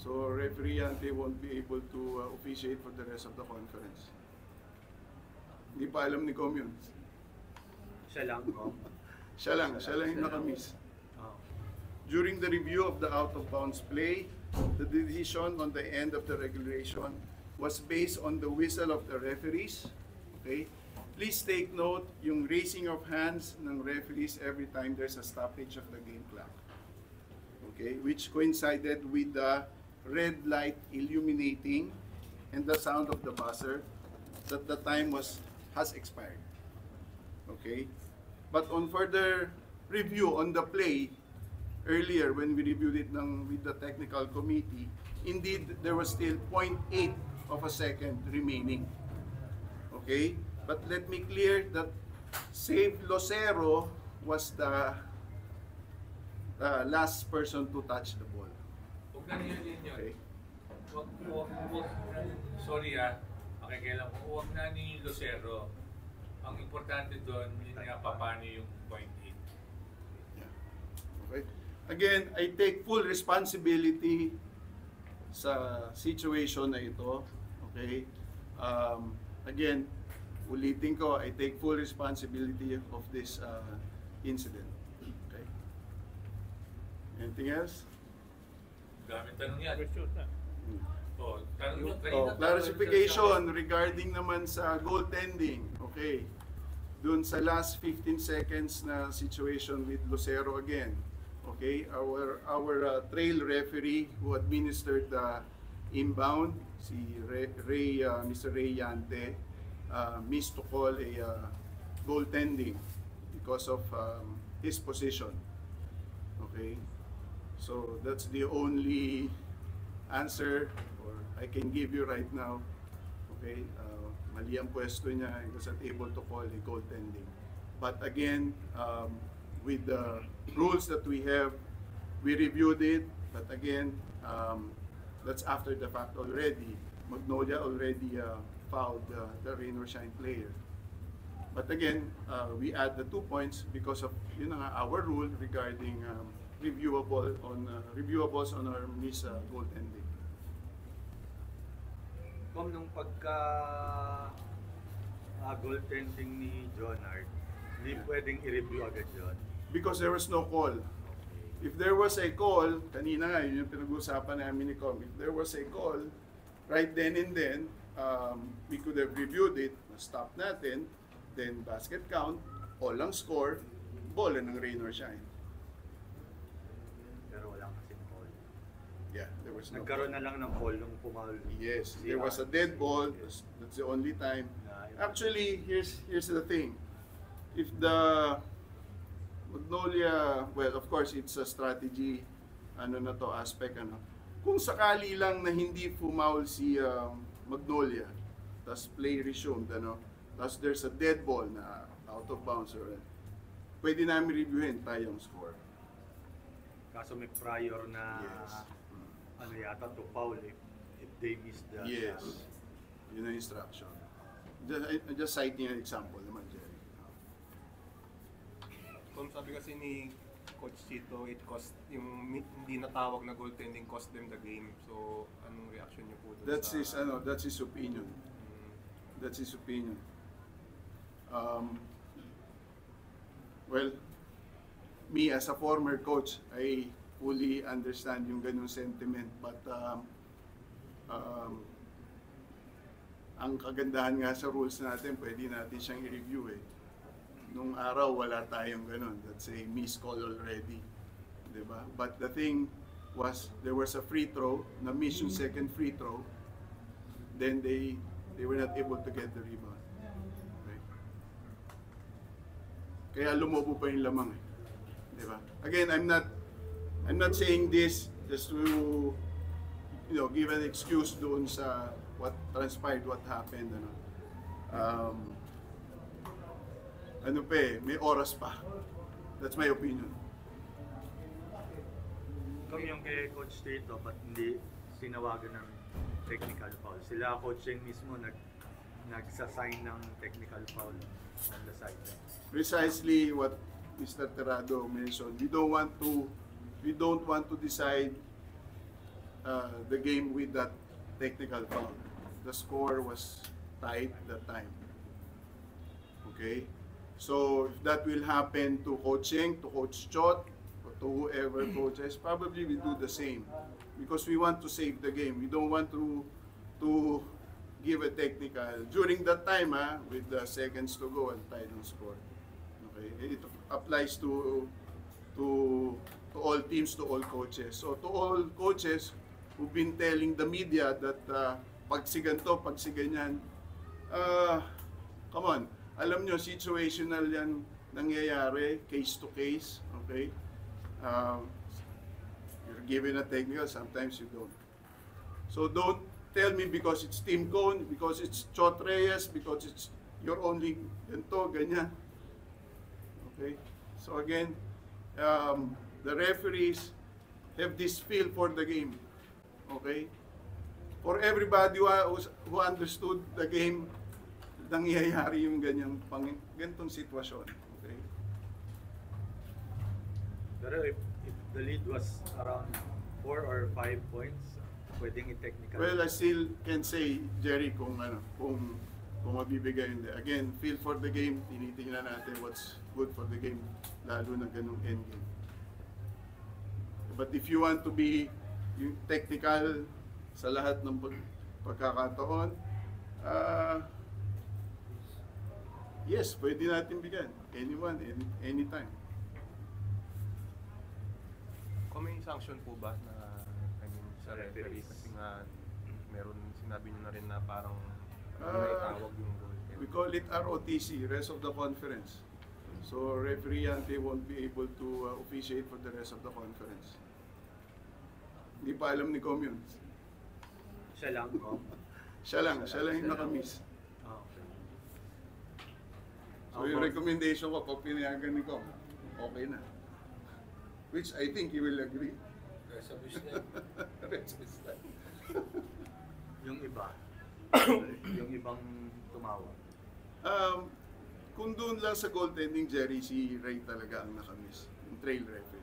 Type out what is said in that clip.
So referee Ante won't be able to officiate for the rest of the conference. Hindi pa alam ni Com yun. Siya lang, Com. Siya lang yung nakamiss. Oh. During the review of the out-of-bounds play, the decision on the end of the regulation was based on the whistle of the referees. Okay? Please take note yung raising of hands ng referees every time there's a stoppage of the game clock. Okay? Which coincided with the red light illuminating and the sound of the buzzer that the time has expired. Okay? But on further review on the play, earlier when we reviewed it with the technical committee, indeed there was still 0.8 of a second remaining. Okay? But let me clear that Save Lucero was the last person to touch the ball. Huwag na yun yun. Okay? Sorry makikialam ko. Huwag na ni Lucero. Ang importante doon, yun nga paano yung 0.8. Yeah. Okay. Again, I take full responsibility sa situation na ito. Okay? Again, ulitin ko, I take full responsibility of this incident. Okay? Anything else? Gamit tanong yan. Oh, tanong nyo. Clarification regarding naman sa goaltending. Okay. Doon sa last 15 seconds na situation with Lucero again. Okay, our trail referee who administered the inbound, si Mr. Ray Yante, missed to call a goaltending because of his position. Okay, so that's the only answer or I can give you right now. Okay, mali ang pwesto niya, he was not able to call a goaltending. But again, with the rules that we have, we reviewed it, but again, that's after the fact already. Magnolia already fouled the rain or shine player. But again, we add the 2 points because of our rule regarding reviewables on our miss goaltending. Com, nung pagka goaltending ni Jonard, hindi pwedeng i-review agad yun? Because there was no call. If there was a call, kanina nga, yun yung pinag-uusapan namin ni Com, if there was a call, right then and then, we could have reviewed it, stop natin, then basket count, all ang score, bola ng rain or shine. Pero wala kasing call. Yeah, there was no Nagkaroon call. na lang ng call nung pumaul. Yes, there was a dead ball, that's the only time. Actually, here's the thing. If the Magnolia, well, of course, it's a strategy, aspect, Kung sakali lang na hindi fumaul si Magnolia, tas play resumed, tas there's a dead ball na out of bounds, pwede namin reviewin tayong score. Kaso may prior na, Yes. to foul if they miss the Yes, yun ang instruction. Just citing an example naman, Jerry. Kung sabi kasi ni Coach Chito, it cost yung hindi natawag na goaltending cost them the game. So, anong reaction niyo po doon That's his opinion. That's his opinion. Well, me as a former coach, I fully understand yung ganung sentiment, but ang kagandahan nga sa rules natin, pwede natin siyang i-review Nung araw, wala tayong ganun. That's a missed call already. Diba? But the thing was, there was a free throw, na-miss yung second free throw, then they were not able to get the rebound. Okay? Kaya lumobo pa yung lamang Diba? Again, I'm not saying this just to give an excuse doon sa what transpired, what happened. May oras pa. That's my opinion. Kung yung kay Coach Tito, ba't hindi sinawagan ng technical foul? Sila Coach Cheng mismo nagsasign ng technical foul on the sideline. Precisely what Mr. Terrado mentioned. We don't want to decide the game with that technical foul. The score was tied that time. Okay? So if that will happen to Coach Cheng, to Coach Chot, or to whoever coaches, probably we do the same. Because we want to save the game. We don't want to give a technical. During that time, with the seconds to go and tied on score. Okay? It applies to all teams, to all coaches. So to all coaches who've been telling the media that pag si ganito, pag si ganyan, come on, alam nyo, situational yan nangyayari, case to case, okay? You're given a technical, sometimes you don't. So don't tell me because it's Team Cone, because it's Chot Reyes, because it's you're only ganito, ganyan. Okay? So again, the referees have this feel for the game. Okay? For everybody who understood the game, nangyayari yung ganitong sitwasyon. Okay? Pero if the lead was around 4 or 5 points, pwedeng i-technical. Well, I still can say, Jerry, kung mabibigay hindi. Again, feel for the game, tinitingnan natin what's good for the game, lalo na ganung end game. But if you want to be yung technical sa lahat ng pagkakataon, yes, pwede natin bigyan. Anyone, anytime. Kung may sanction po ba na sa referee kasi nga meron sinabi niyo na rin na parang naitawag yung goal. We call it ROTC, rest of the conference. So referee Yante won't be able to officiate for the rest of the conference. Hindi pa alam ni Com yun. Siya lang, oh. Siya lang yung nakamiss. Okay. So yung recommendation ko, pag pinayagan ni Com, okay na. Which I think he will agree. Rest of his life. Rest of his life. Yung iba, yung ibang tumawag. Kung doon lang sa goaltending, Jerry, si Ray talaga ang nakamiss. Yung trail referee.